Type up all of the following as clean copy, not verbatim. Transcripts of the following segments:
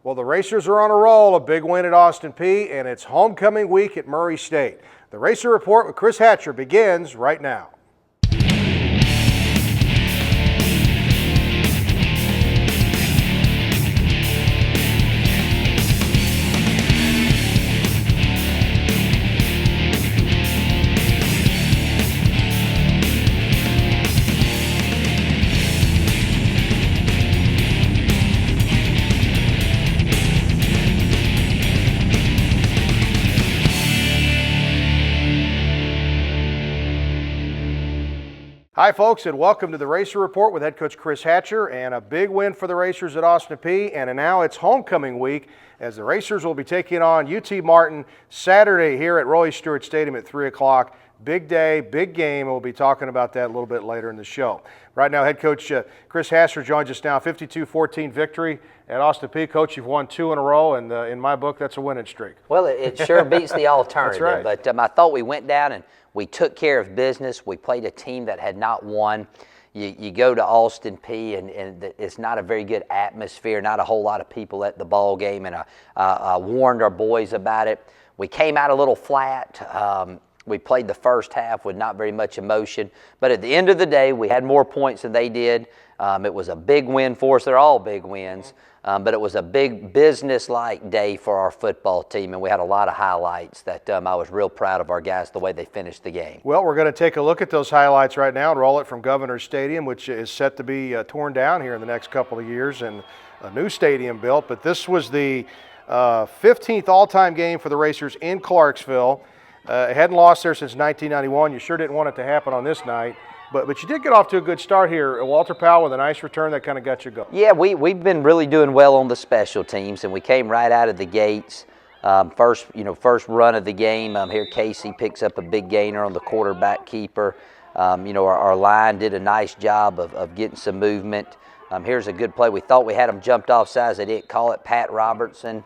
Well, the Racers are on a roll, a big win at Austin Peay, and it's homecoming week at Murray State. The Racer Report with Chris Hatcher begins right now. Hi folks, and welcome to the Racer Report with head coach Chris Hatcher, and a big win for the Racers at Austin Peay, and now it's homecoming week as the Racers will be taking on UT Martin Saturday here at Roy Stewart Stadium at 3 o'clock. Big day, big game, and we'll be talking about that a little bit later in the show. Right now, head coach Chris Hatcher joins us now. 52-14 victory at Austin Peay. Coach, you've won 2 in a row, and in my book, that's a winning streak. Well, it sure beats the alternative. That's right. But I thought we went down and we took care of business. We played a team that had not won. You go to Austin Peay, and it's not a very good atmosphere, not a whole lot of people at the ball game, and I warned our boys about it. We came out a little flat. We played the first half with not very much emotion, but at the end of the day, we had more points than they did. It was a big win for us. They're all big wins, but it was a big business-like day for our football team, and we had a lot of highlights that I was real proud of our guys, the way they finished the game. Well, we're going to take a look at those highlights right now and roll it from Governor's Stadium, which is set to be torn down here in the next couple of years and a new stadium built. But this was the 15th all-time game for the Racers in Clarksville. It hadn't lost there since 1991. You sure didn't want it to happen on this night. But you did get off to a good start here. Walter Powell with a nice return that kind of got you going. Yeah, we've been really doing well on the special teams, and we came right out of the gates. First run of the game, here Casey picks up a big gainer on the quarterback keeper. Our line did a nice job of getting some movement. Here's a good play. We thought we had them jumped off sides. They didn't call it. Pat Robertson,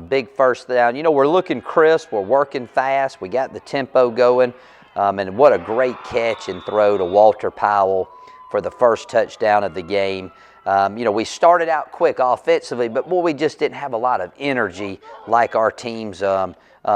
big first down. We're looking crisp. We're working fast. We got the tempo going. And what a great catch and throw to Walter Powell for the first touchdown of the game. We started out quick offensively, but we just didn't have a lot of energy like our teams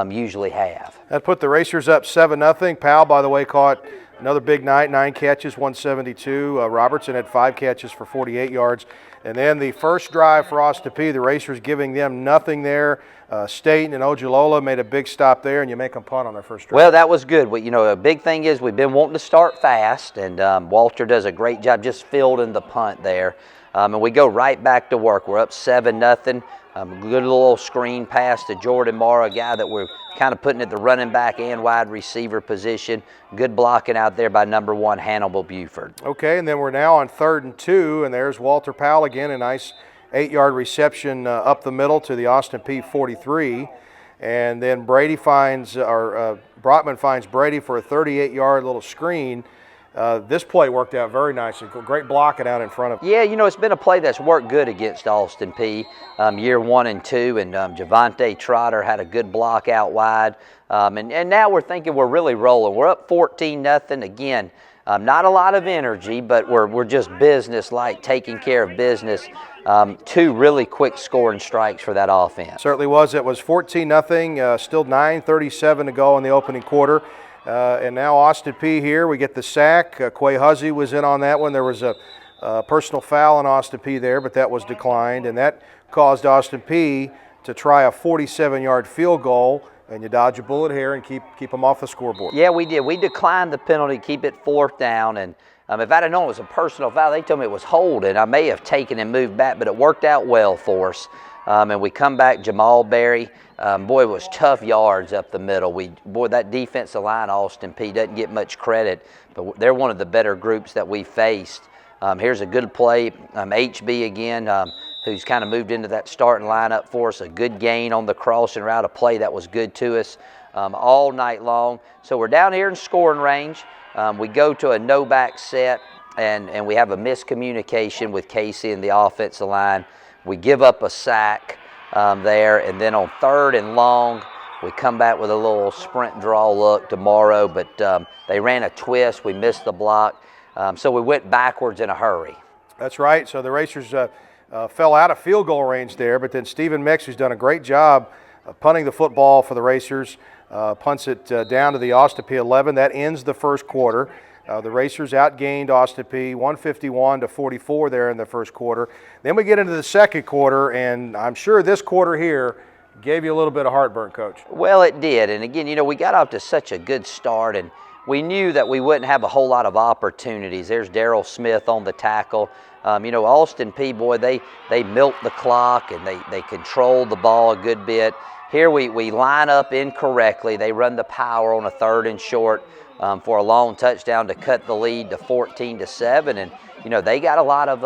usually have. That put the Racers up 7-0. Powell, by the way, caught another big night, 9 catches, 172. Robertson had 5 catches for 48 yards. And then the first drive for Austin Peay, the Racers giving them nothing there. Staten and Ojalola made a big stop there, and you make them punt on their first drive. Well, that was good. A big thing is we've been wanting to start fast, and Walter does a great job just fielding the punt there. And we go right back to work. We're up 7-0. Good little screen pass to Jordan Morrow, a guy that we're kind of putting at the running back and wide receiver position. Good blocking out there by number 1, Hannibal Buford. Okay, and then we're now on 3rd and 2, and there's Walter Powell again, a nice 8-yard reception up the middle to the Austin Peay 43. And then Brotman finds Brady for a 38-yard little screen. This play worked out very nicely. Great blocking out in front of. Yeah, it's been a play that's worked good against Austin Peay, year 1 and 2, and Javante Trotter had a good block out wide. And now we're thinking we're really rolling. We're up 14-0 again. Not a lot of energy, but we're just business-like, taking care of business. 2 really quick scoring strikes for that offense. Certainly was. It was 14-0. Still 9:37 to go in the opening quarter. And now Austin Peay here. We get the sack. Quay Huzzy was in on that one. There was a personal foul on Austin Peay there, but that was declined. And that caused Austin Peay to try a 47-yard field goal. And you dodge a bullet here and keep them off the scoreboard. Yeah, we did. We declined the penalty, keep it 4th down. And if I'd have known it was a personal foul, they told me it was holding. I may have taken and moved back, but it worked out well for us. And we come back, Jamal Berry. It was tough yards up the middle. That defensive line, Austin Peay, doesn't get much credit, but they're one of the better groups that we faced. Here's a good play. HB again, who's kind of moved into that starting lineup for us. A good gain on the crossing route, a play that was good to us all night long. So we're down here in scoring range. We go to a no-back set, and we have a miscommunication with Casey and the offensive line. We give up a sack there, and then on 3rd and long, we come back with a little sprint draw look tomorrow, but they ran a twist. We missed the block, so we went backwards in a hurry. That's right. So the Racers fell out of field goal range there, but then Stephen Mix, who's done a great job punting the football for the Racers, punts it down to the Austin Peay 11. That ends the first quarter. The Racers outgained Austin Peay 151-44 there in the first quarter. Then we get into the second quarter, and I'm sure this quarter here gave you a little bit of heartburn, Coach. Well, it did. And again, you know, we got off to such a good start, and we knew that we wouldn't have a whole lot of opportunities. There's Darrell Smith on the tackle. You know, Austin Peay, boy, they milked the clock, and they controlled the ball a good bit. Here we line up incorrectly. They run the power on a 3rd and short for a long touchdown to cut the lead to 14-7. And you know, they got a lot of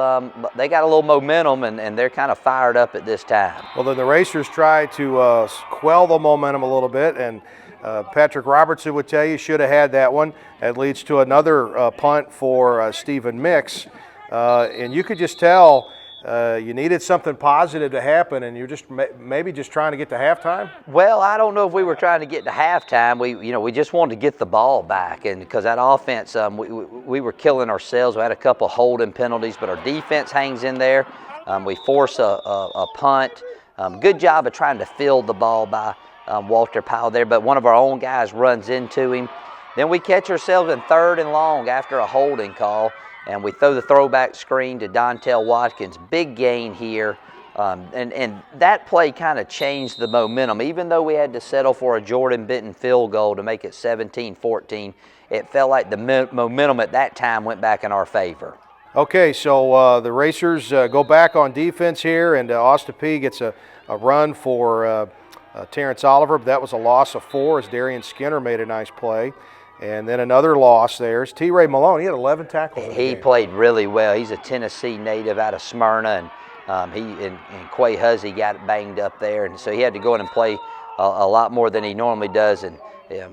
they got a little momentum, and they're kind of fired up at this time. Well, then the Racers try to quell the momentum a little bit, and Patrick Robertson would tell you should have had that one. That leads to another punt for Stephen Mix, and you could just tell you needed something positive to happen, and you're just maybe just trying to get to halftime. Well, I don't know if we were trying to get to halftime. We just wanted to get the ball back, and because that offense, we were killing ourselves. We had a couple holding penalties, but our defense hangs in there. We force a punt. Good job of trying to field the ball by Walter Powell there, but one of our own guys runs into him. Then we catch ourselves in 3rd and long after a holding call, and we throw the throwback screen to Dontel Watkins. Big gain here, and that play kind of changed the momentum. Even though we had to settle for a Jordan Benton field goal to make it 17-14, it felt like the momentum at that time went back in our favor. Okay, so the Racers go back on defense here, and Austin Peay gets a run for Terrence Oliver, but that was a loss of 4 as Darian Skinner made a nice play. And then another loss there is T. Ray Malone. He had 11 tackles in the game. He played really well. He's a Tennessee native out of Smyrna, and he and Quay Huzzy got banged up there, and so he had to go in and play a lot more than he normally does, and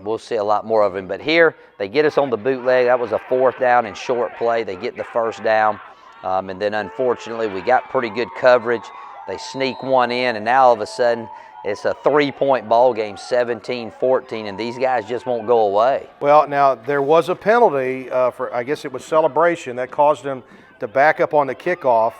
we'll see a lot more of him. But here, they get us on the bootleg. That was a 4th down and short play. They get the 1st down, and then unfortunately we got pretty good coverage. They sneak one in, and now all of a sudden it's a 3-point ball game, 17-14, and these guys just won't go away. Well, now there was a penalty for, I guess it was celebration, that caused them to back up on the kickoff,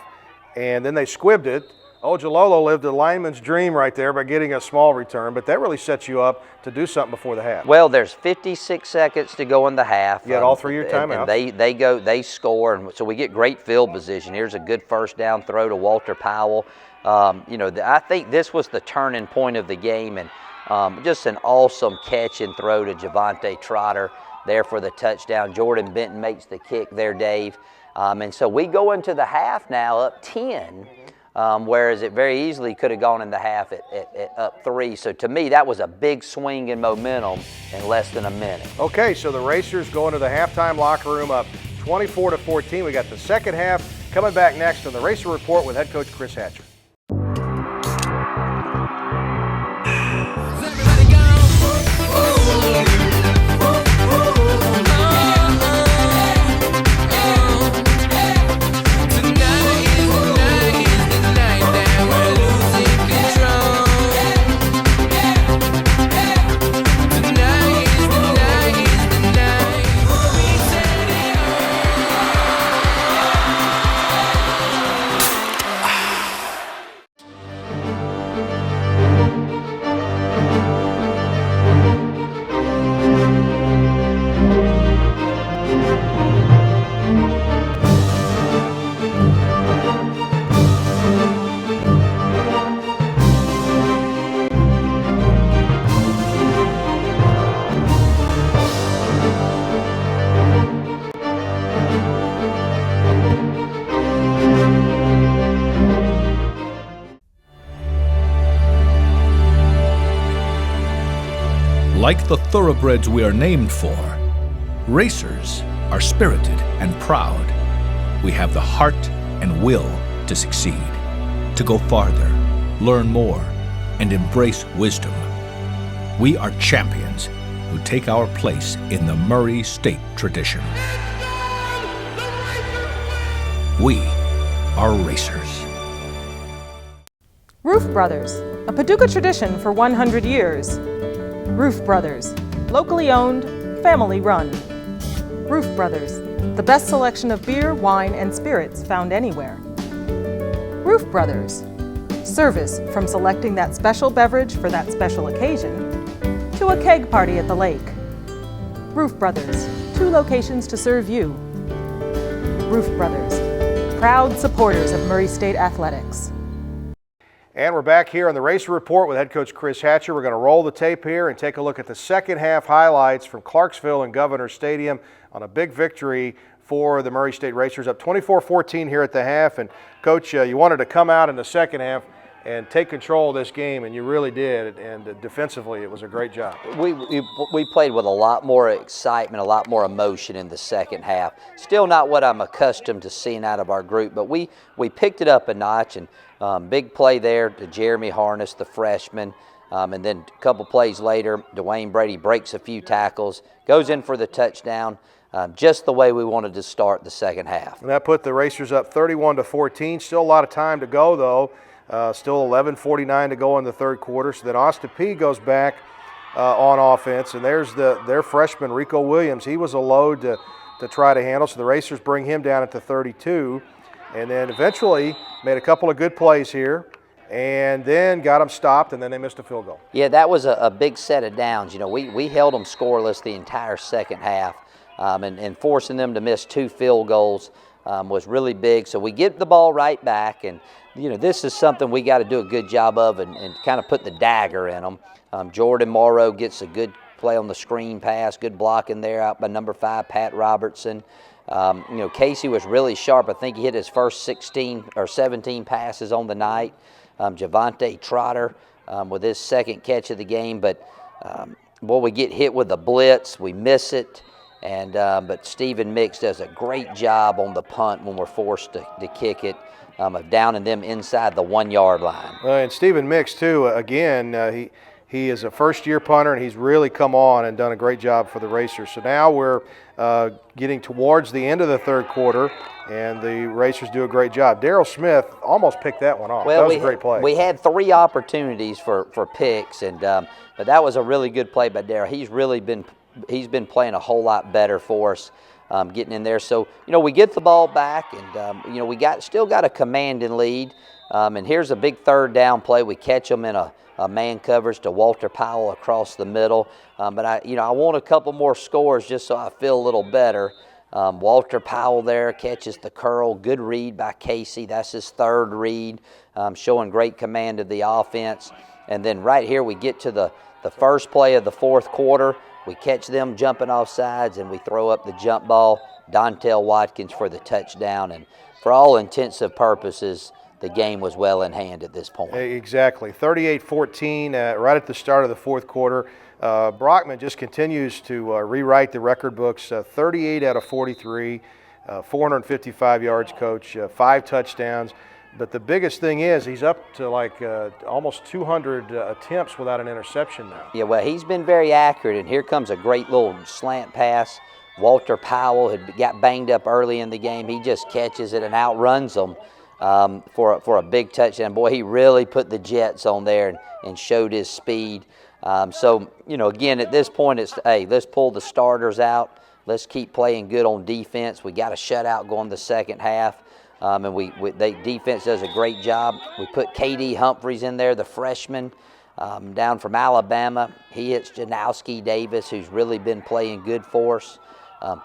and then they squibbed it. Ojalolo lived a lineman's dream right there by getting a small return, but that really sets you up to do something before the half. Well, there's 56 seconds to go in the half. You had all 3 of your timeouts. And they score, and so we get great field position. Here's a good 1st down throw to Walter Powell. I think this was the turning point of the game, and just an awesome catch and throw to Javante Trotter there for the touchdown. Jordan Benton makes the kick there, Dave. And so we go into the half now up 10, whereas it very easily could have gone in the half at up 3. So to me, that was a big swing in momentum in less than a minute. Okay, so the Racers go into the halftime locker room up 24-14. We got the second half coming back next on the Racer Report with head coach Chris Hatcher. Like the thoroughbreds we are named for, racers are spirited and proud. We have the heart and will to succeed, to go farther, learn more, and embrace wisdom. We are champions who take our place in the Murray State tradition. We are racers. Roof Brothers, a Paducah tradition for 100 years. Roof Brothers, locally owned, family run. Roof Brothers, the best selection of beer, wine, and spirits found anywhere. Roof Brothers. Service from selecting that special beverage for that special occasion to a keg party at the lake. Roof Brothers, 2 locations to serve you. Roof Brothers, proud supporters of Murray State Athletics. And we're back here on the Racer Report with head coach Chris Hatcher. We're going to roll the tape here and take a look at the second half highlights from Clarksville and Governor Stadium on a big victory for the Murray State Racers, up 24-14 here at the half. And Coach, you wanted to come out in the second half and take control of this game, and you really did. And defensively, it was a great job. We played with a lot more excitement, a lot more emotion in the second half. Still not what I'm accustomed to seeing out of our group, but we picked it up a notch. And big play there to Jeremy Harness, the freshman. And then a couple plays later, Dwayne Brady breaks a few tackles, goes in for the touchdown, just the way we wanted to start the second half. And that put the Racers up 31-14. Still a lot of time to go, though. Still 11:49 to go in the third quarter. So then Austin Peay goes back on offense, and there's their freshman, Rico Williams. He was a load to try to handle, so the Racers bring him down at the 32. And then eventually made a couple of good plays here and then got them stopped, and then they missed a field goal. Yeah, that was a big set of downs. You know, we held them scoreless the entire second half, and forcing them to miss 2 field goals was really big. So we get the ball right back, and, you know, this is something we got to do a good job of and kind of put the dagger in them. Jordan Morrow gets a good play on the screen pass, good blocking there out by number 5, Pat Robertson. You know, Casey was really sharp. I think he hit his first 16 or 17 passes on the night. Javante Trotter with his second catch of the game. But, boy, we get hit with a blitz. We miss it. And but Stephen Mix does a great job on the punt when we're forced to kick it, of downing them inside the 1-yard line. And Stephen Mix, too, again, he is a first-year punter, and he's really come on and done a great job for the Racers. So now we're getting towards the end of the third quarter, and the Racers do a great job. Darryl Smith almost picked that one off. That was a great play. We had 3 opportunities for picks, and but that was a really good play by Darryl. He's been playing a whole lot better for us, getting in there. So, you know, we get the ball back, and you know, we still got a commanding lead. And here's a big third down play. We catch them in a man coverage to Walter Powell across the middle. But I want a couple more scores just so I feel a little better. Walter Powell there catches the curl. Good read by Casey. That's his 3rd read, showing great command of the offense. And then right here we get to the first play of the fourth quarter. We catch them jumping off sides, and we throw up the jump ball. Dontel Watkins for the touchdown. And for all intents and purposes, the game was well in hand at this point. Exactly. 38-14 right at the start of the fourth quarter. Brockman just continues to rewrite the record books. 38 out of 43, 455 yards, Coach, 5 touchdowns. But the biggest thing is he's up to like almost 200 attempts without an interception now. Yeah, well, he's been very accurate, and here comes a great little slant pass. Walter Powell had got banged up early in the game. He just catches it and outruns them for a big touchdown. Boy, he really put the Jets on there and showed his speed. So, you know, again, at this point, it's, hey, let's pull the starters out. Let's keep playing good on defense. We got a shutout going the second half. And defense does a great job. We put K.D. Humphreys in there, the freshman, down from Alabama. He hits Janowski Davis, who's really been playing good for us.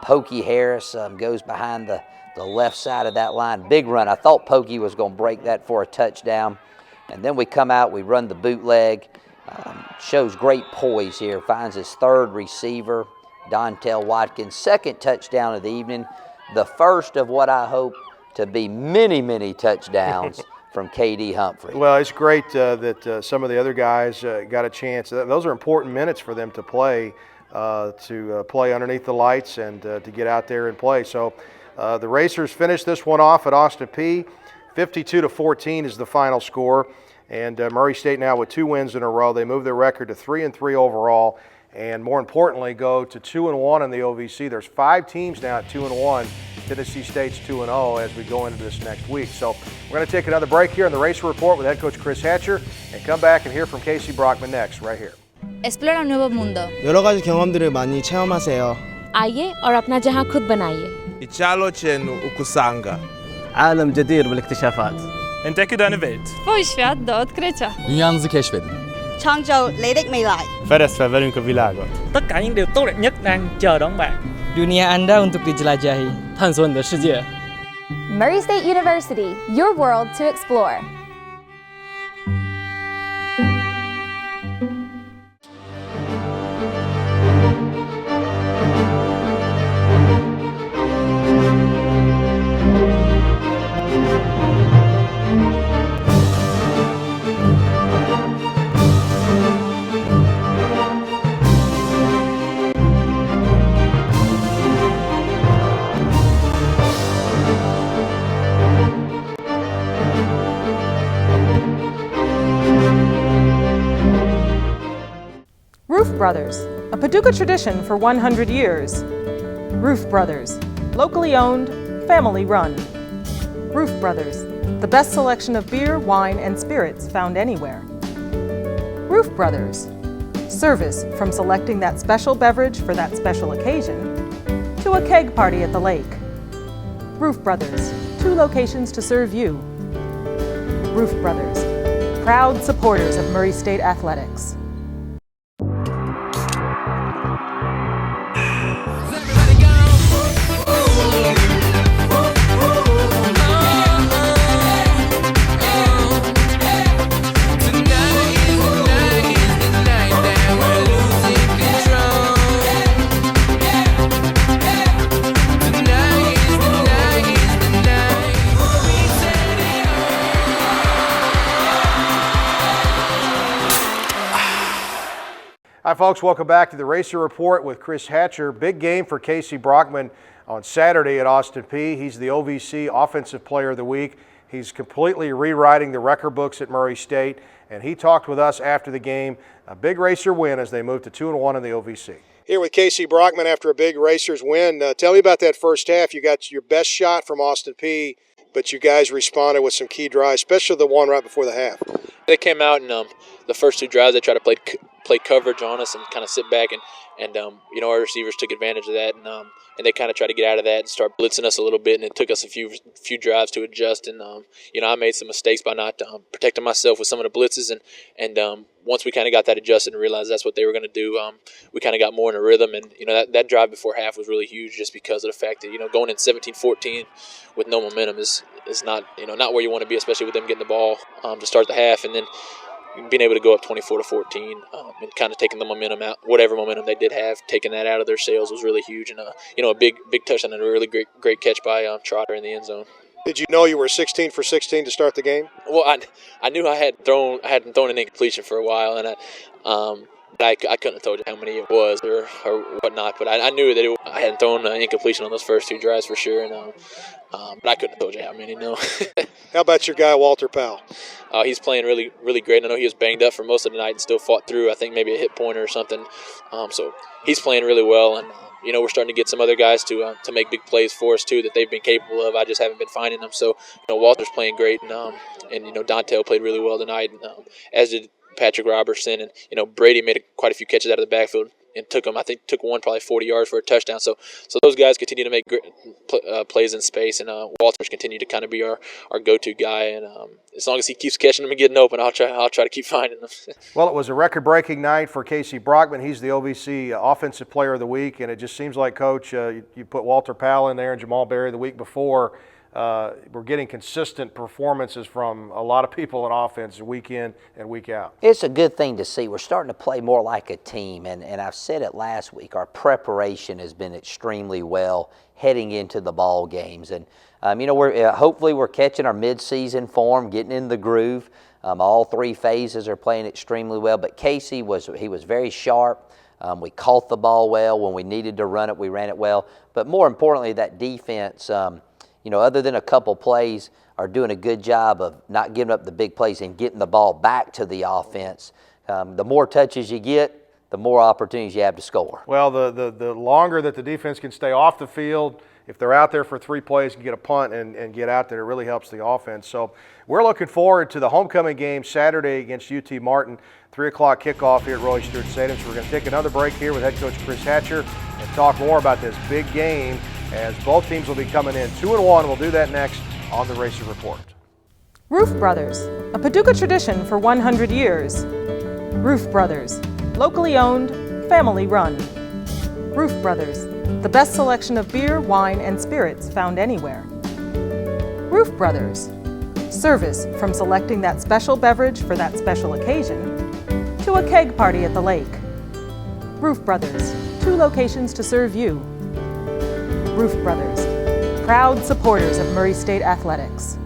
Pokey Harris goes behind the left side of that line. Big run. I thought Pokey was going to break that for a touchdown. And then we come out, we run the bootleg. Shows great poise here. Finds his 3rd receiver, Dontel Watkins. 2nd touchdown of the evening. The first of what I hope to be many, many touchdowns from K.D. Humphrey. Well, it's great that some of the other guys got a chance. Those are important minutes for them to play underneath the lights and to get out there and play. So the Racers finish this one off at Austin Peay. 52-14 is the final score. And Murray State now with 2 wins in a row. They move their record to 3-3 overall, and more importantly, go to 2-1 in the OVC. There's 5 teams now at 2-1. Tennessee State's 2-0 as we go into this next week. So we're going to take another break here on the Racer Report with head coach Chris Hatcher, and come back and hear from Casey Brockman next, right here. Explora un nuevo mundo. 여러 가지 경험들을 많이 체험하세요. आइए और अपना जहां खुद बनाइए. Ichalo Chen Ukusanga. عالم جدير بالاكتشافات. Entdecke deine Welt. Twój świat do odkrycia. Dünyanızı keşfedin. 創造你的未來。 Feres Vervelinka Vilagot. Tất cả những điều tốt đẹp nhất đang chờ đón bạn. Dunia Anda untuk dijelajahi. 探索你的世界。 Murray State University, your world to explore. Roof Brothers, a Paducah tradition for 100 years. Roof Brothers, locally owned, family run. Roof Brothers, the best selection of beer, wine, and spirits found anywhere. Roof Brothers, service from selecting that special beverage for that special occasion to a keg party at the lake. Roof Brothers, 2 locations to serve you. Roof Brothers, proud supporters of Murray State Athletics. Hi folks, welcome back to the Racer Report with Chris Hatcher. Big game for Casey Brockman on Saturday at Austin Peay. He's the OVC Offensive Player of the Week. He's completely rewriting the record books at Murray State, and he talked with us after the game. A big Racer win as they move to 2-1 in the OVC. Here with Casey Brockman after a big Racers win. Tell me about that first half. You got your best shot from Austin Peay, but you guys responded with some key drives, especially the one right before the half. They came out and the first 2 drives they tried to play coverage on us and kind of sit back and our receivers took advantage of that and they kind of tried to get out of that and start blitzing us a little bit, and it took us a few drives to adjust, and I made some mistakes by not protecting myself with some of the blitzes, and once we kind of got that adjusted and realized that's what they were going to do, we kind of got more in a rhythm, and that drive before half was really huge just because of the fact that going in 17-14 with no momentum is not not where you want to be, especially with them getting the ball to start the half, and then being able to go up 24-14 and kind of taking the momentum out, whatever momentum they did have, taking that out of their sails was really huge, and a big touchdown and a really great catch by Trotter in the end zone. Did you know you were 16 for 16 to start the game? Well, I knew I hadn't thrown an incompletion for a while, and I couldn't have told you how many it was or whatnot, but I knew that I hadn't thrown an incompletion on those first 2 drives for sure, and but I couldn't have told you how many. No. How about your guy Walter Powell? He's playing really, really great. I know he was banged up for most of the night and still fought through. I think maybe a hit pointer or something. So he's playing really well, and we're starting to get some other guys to make big plays for us too that they've been capable of. I just haven't been finding them. So Walter's playing great, and Dontel played really well tonight, and as did Patrick Robertson, and Brady made quite a few catches out of the backfield and took one probably 40 yards for a touchdown. So those guys continue to make great plays in space, and Walter's continue to kind of be our go-to guy. And as long as he keeps catching them and getting open, I'll try to keep finding them. Well, it was a record-breaking night for Casey Brockman. He's the OVC Offensive Player of the Week, and it just seems like, Coach, you put Walter Powell in there and Jamal Berry the week before. We're getting consistent performances from a lot of people in offense week in and week out. It's a good thing to see. We're starting to play more like a team, and I've said it last week, our preparation has been extremely well heading into the ball games. And, hopefully we're catching our midseason form, getting in the groove. All 3 phases are playing extremely well, but Casey was very sharp. We caught the ball well. When we needed to run it, we ran it well. But more importantly, that defense, other than a couple plays, are doing a good job of not giving up the big plays and getting the ball back to the offense. The more touches you get, the more opportunities you have to score. Well, the longer that the defense can stay off the field, if they're out there for 3 plays and get a punt and get out there, it really helps the offense. So we're looking forward to the homecoming game Saturday against UT Martin, 3 o'clock kickoff here at Roy Stewart Stadium. So we're going to take another break here with head coach Chris Hatcher and talk more about this big game as both teams will be coming in 2-1. We'll do that next on the Racer Report. Roof Brothers, a Paducah tradition for 100 years. Roof Brothers, locally owned, family run. Roof Brothers, the best selection of beer, wine, and spirits found anywhere. Roof Brothers, service from selecting that special beverage for that special occasion to a keg party at the lake. Roof Brothers, 2 locations to serve you. Roof Brothers, proud supporters of Murray State Athletics.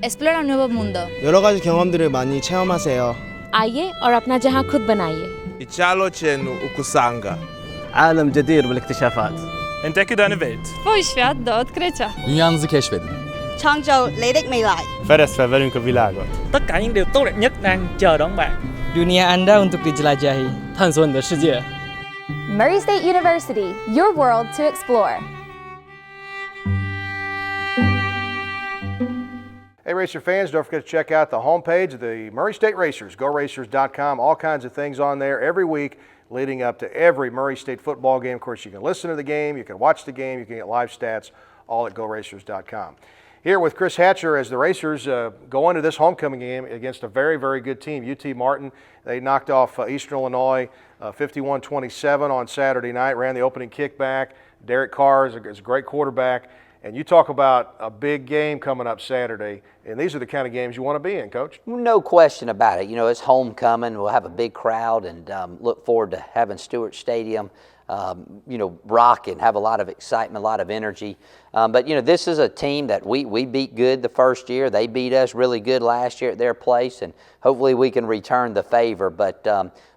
Explora un nuevo mundo. 여러 가지 경험들을 많이 체험하세요. आइए और अपना जहां खुद बनाइए. Icalochen ukusanga. عالم جدير بالاكتشافات. Entdecke deine Welt. Svoj svijet do otkrića. Dünyanızı keşfedin. 創造你的未來。 Feres Feverinka Vilagot. Tất cả những điều tốt đẹp nhất đang chờ đón bạn. Dunia Anda untuk dijelajahi. 探索你的世界。 Murray State University, your world to explore. Hey, Racer fans, don't forget to check out the homepage of the Murray State Racers, GoRacers.com. All kinds of things on there every week leading up to every Murray State football game. Of course, you can listen to the game, you can watch the game, you can get live stats, all at GoRacers.com. Here with Chris Hatcher as the Racers go into this homecoming game against a very, very good team, UT Martin. They knocked off Eastern Illinois 51-27 on Saturday night, ran the opening kickback. Derek Carr is a great quarterback. And you talk about a big game coming up Saturday, and these are the kind of games you want to be in, Coach. No question about it. You know, it's homecoming. We'll have a big crowd and look forward to having Stewart Stadium, rock and have a lot of excitement, a lot of energy. But, this is a team that we beat good the first year. They beat us really good last year at their place, and hopefully we can return the favor. But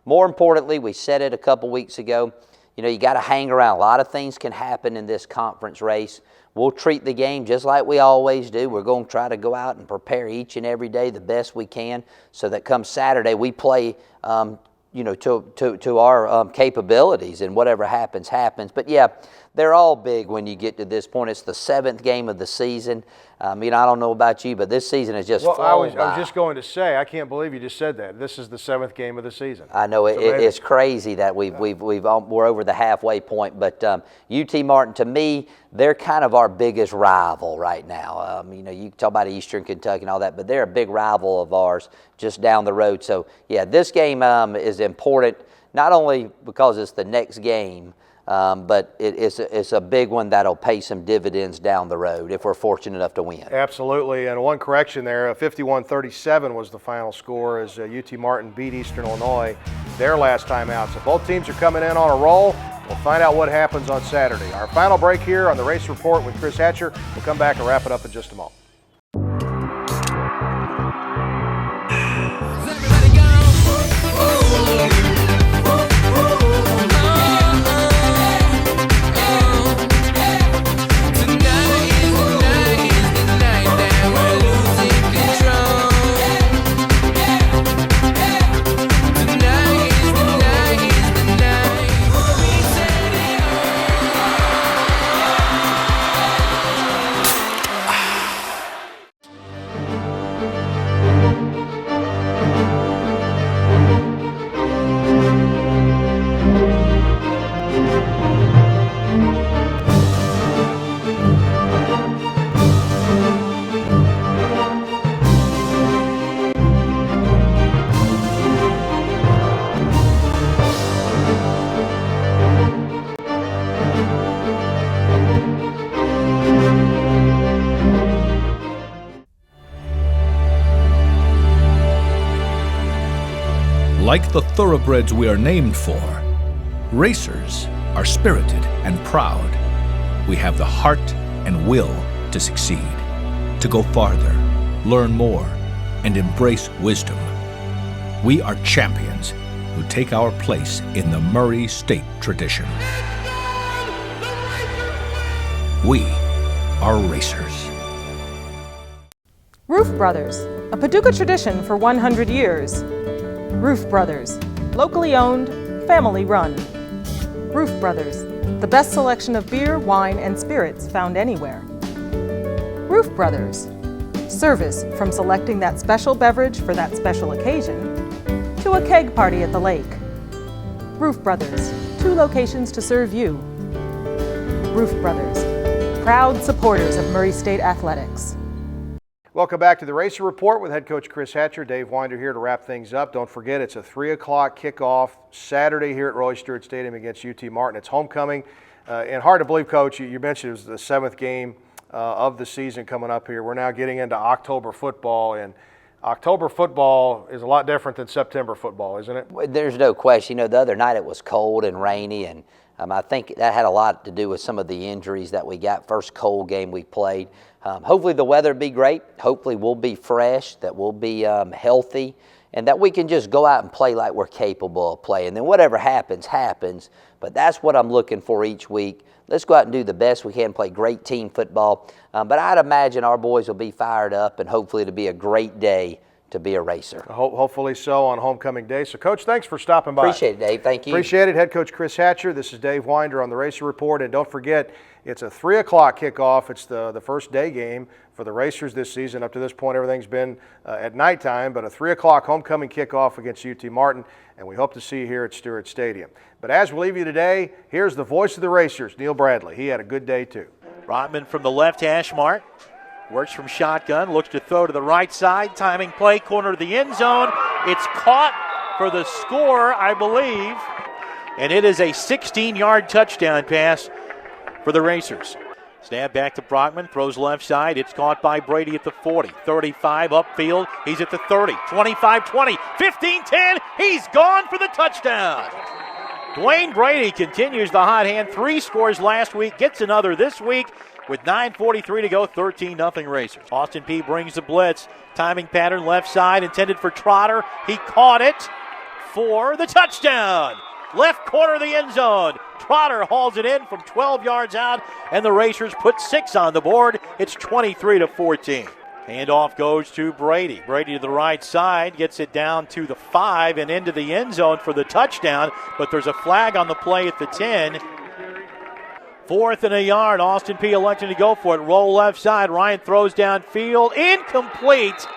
more importantly, we said it a couple weeks ago, you got to hang around. A lot of things can happen in this conference race. We'll treat the game just like we always do. We're going to try to go out and prepare each and every day the best we can so that come Saturday we play, to our capabilities, and whatever happens, happens. But, yeah, they're all big when you get to this point. It's the 7th game of the season. I don't know about you, but this season is just flown I was by. just going to say, I can't believe you just said that. This is the 7th game of the season. I know it's crazy that we're over the halfway point. But UT Martin, to me, they're kind of our biggest rival right now. You talk about Eastern Kentucky and all that, but they're a big rival of ours just down the road. So yeah, this game is important not only because it's the next game. But it's a big one that'll pay some dividends down the road if we're fortunate enough to win. Absolutely, and one correction there, 51-37 was the final score as UT Martin beat Eastern Illinois their last time out. So both teams are coming in on a roll. We'll find out what happens on Saturday. Our final break here on the Race Report with Chris Hatcher. We'll come back and wrap it up in just a moment. Like the thoroughbreds we are named for, racers are spirited and proud. We have the heart and will to succeed, to go farther, learn more, and embrace wisdom. We are champions who take our place in the Murray State tradition. We are racers. Roof Brothers, a Paducah tradition for 100 years. Roof Brothers, locally owned, family run. Roof Brothers, the best selection of beer, wine, and spirits found anywhere. Roof Brothers, service from selecting that special beverage for that special occasion to a keg party at the lake. Roof Brothers, 2 locations to serve you. Roof Brothers, proud supporters of Murray State Athletics. Welcome back to the Racer Report with head coach Chris Hatcher. Dave Winder here to wrap things up. Don't forget, it's a 3 o'clock kickoff Saturday here at Roy Stewart Stadium against UT Martin. It's homecoming. And hard to believe, Coach, you mentioned it was the 7th game of the season coming up here. We're now getting into October football, and October football is a lot different than September football, isn't it? There's no question. You know, the other night it was cold and rainy, and I think that had a lot to do with some of the injuries that we got. First cold game we played. Hopefully the weather will be great. Hopefully we'll be fresh, that we'll be healthy, and that we can just go out and play like we're capable of playing. Then whatever happens, happens. But that's what I'm looking for each week. Let's go out and do the best we can, play great team football. But I'd imagine our boys will be fired up, and hopefully it'll be a great day to be a racer. Hopefully so on homecoming day. So, Coach, thanks for stopping by. Appreciate it, Dave. Thank you. Appreciate it. Head coach Chris Hatcher. This is Dave Winder on the Racer Report. And don't forget, it's a 3 o'clock kickoff. It's the first day game for the Racers this season. Up to this point, everything's been at nighttime, but a 3 o'clock homecoming kickoff against UT Martin, and we hope to see you here at Stewart Stadium. But as we leave you today, here's the voice of the Racers, Neil Bradley. He had a good day, too. Brotman from the left hash mark. Works from shotgun, looks to throw to the right side. Timing play, corner of the end zone. It's caught for the score, I believe. And it is a 16-yard touchdown pass for the Racers. Snap back to Brockman, throws left side. It's caught by Brady at the 40. 35 upfield. He's at the 30. 25-20. 15-10. He's gone for the touchdown. Dwayne Brady continues the hot hand. 3 scores last week. Gets another this week. With 9:43 to go, 13-0 Racers. Austin Peay brings the blitz. Timing pattern left side, intended for Trotter. He caught it for the touchdown. Left corner of the end zone. Trotter hauls it in from 12 yards out, and the Racers put 6 on the board. It's 23-14. Handoff goes to Brady. Brady to the right side, gets it down to the 5 and into the end zone for the touchdown, but there's a flag on the play at the 10. 4th and a yard. Austin Peay electing to go for it. Roll left side. Ryan throws downfield. Incomplete.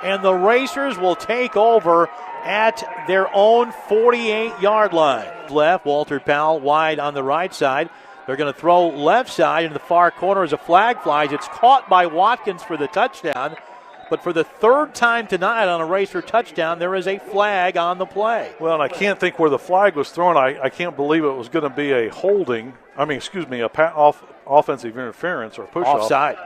And the Racers will take over at their own 48-yard line. Left. Walter Powell wide on the right side. They're going to throw left side into the far corner as a flag flies. It's caught by Watkins for the touchdown. But for the 3rd time tonight on a Racer touchdown, there is a flag on the play. Well, and I can't think where the flag was thrown. I can't believe it was going to be a holding. Offensive interference or push-off. Offside.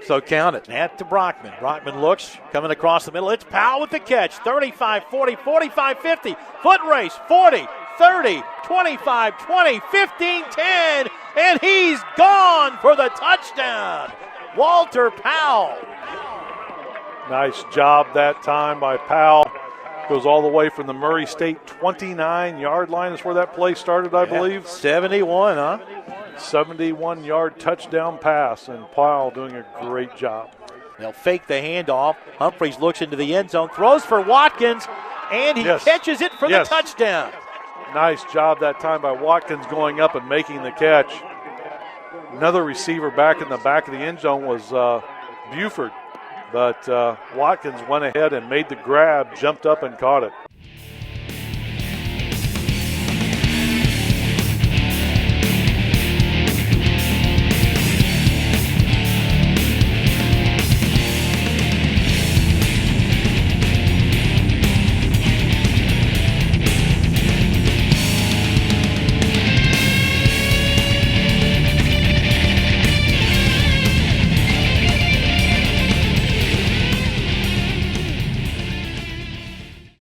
So count it. At to Brockman. Brockman looks, coming across the middle. It's Powell with the catch. 35, 40, 45, 50. Foot race. 40, 30, 25, 20, 15, 10. And he's gone for the touchdown. Walter Powell. Nice job that time by Powell. Goes all the way from the Murray State 29-yard line is where that play started, I believe. 71, huh? 71-yard touchdown pass, and Powell doing a great job. They'll fake the handoff. Humphreys looks into the end zone, throws for Watkins, and he catches it for the touchdown. Nice job that time by Watkins going up and making the catch. Another receiver back in the back of the end zone was Buford. But Watkins went ahead and made the grab, jumped up and caught it.